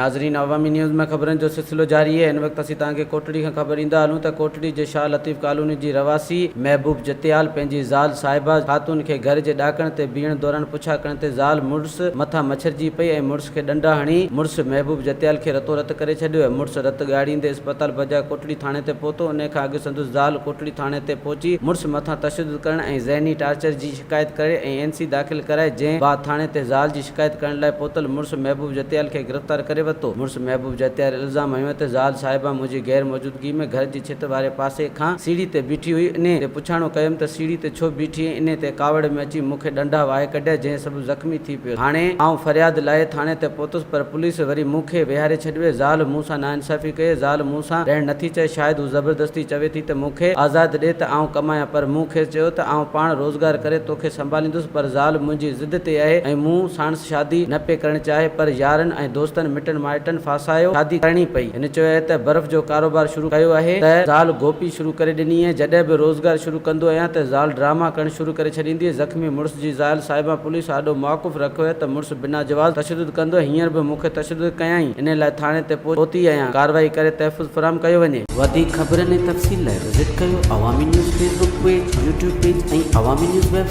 नाज़रीन, अवामी न्यूज़ में खबरन जो सिलसिलो जारी है। इन वक्त असीं तव्हांखे कोटड़ी खां ख़बर ईंदा हलूं त कोटड़ी जे शाह लतीफ़ कॉलोनी जी रवासी महबूब जतियाल पंहिंजी ज़ाल साहिबा ख़ातून खे घर जे ॾाकण ते बीहण दौरान पुछा करण ते ज़ाल मुड़ुस मथां मच्छरजी पई ऐं मुड़ुस खे डंडा हणी मुड़ुस महबूब जतियाल खे रतो रत करे छॾियो। मुड़ुस रत ॻाड़ींदे अस्पताल बजाए कोटड़ी थाणे ते पहुतो। उन खां अॻु संदसि ज़ाल कोटड़ी थाणे ते पहुची मुड़ुस मथां तशद्दुद करण ऐं ज़हनी टार्चर जी शिकायत करे ऐं एनसी दाख़िल कराए, जंहिं बाद थाणे ते ज़ाल जी शिकायत करण लाइ पहुतल मुड़ुस महबूब जतियाल खे गिरफ़्तार करे वरितो। मुड़ुस महबूब जतियाल इल्ज़ाम हयो त ज़ाल साहिबा मुंहिंजी गैर मौजूदगी में घर जी छित वारे पासे खां सीढ़ी ते बीठी हुई। इन ते पुछाणो कयुमि त सीढ़ी ते छो बीठी ऐं इन ते कावड़ में अची मूंखे डंडा वाहे कढिया, जंहिं सभु ज़ख़्मी थी पियो। हाणे आउं फरियाद लाइ थाणे ते पहुतुसि पर पुलिस वरी मूंखे विहारे छॾियो। ज़ाल मूंसां नाइंसाफ़ी कई। ज़ाल मूंसां रहण नथी चाहे। शायदि हू ज़बरदस्ती चवे थी त मूंखे आज़ादु ॾे त आउं कमायां, पर मूं खेसि चयो त आउं पाण रोज़गार करे तोखे संभालींदुसि। पर ज़ाल मुंहिंजी ज़िद ते आहे ऐं मूं साणुसि शादी न पे करणु चाहे, पर यारनि ऐं दोस्तनि मिटनि माइटनि फासायो शादी करणी पई। हिन चयो आहे त बर्फ़ जो कारोबार शुरू कयो आहे त ज़ाल गोपी शुरू करे ॾिनी आहे। जॾहिं बि रोज़गार शुरू कंदो आहियां त ज़ाल ड्रामा करणु शुरू करे छॾींदी आहे। ज़ख़्मी मुड़ुस जी ज़ाल साहिबा पुलिस आॾो मौक़ुफ़ रखियो आहे त मुड़ुस बिना जवाब तशद्दुद कंदो। हींअर बि मूंखे तशद्दुद कयाई, इन लाइ थाणे ते पहुती आहियां। कार्रवाई करे तहफ़्फ़ुज़ फ़राहम कयो वञे। वधीक ख़बरनि ऐं तफ़सील लाइ विज़िट कयो अवामी news Facebook page, YouTube page ऐं अवामी न्यूज़ वेबसाइट।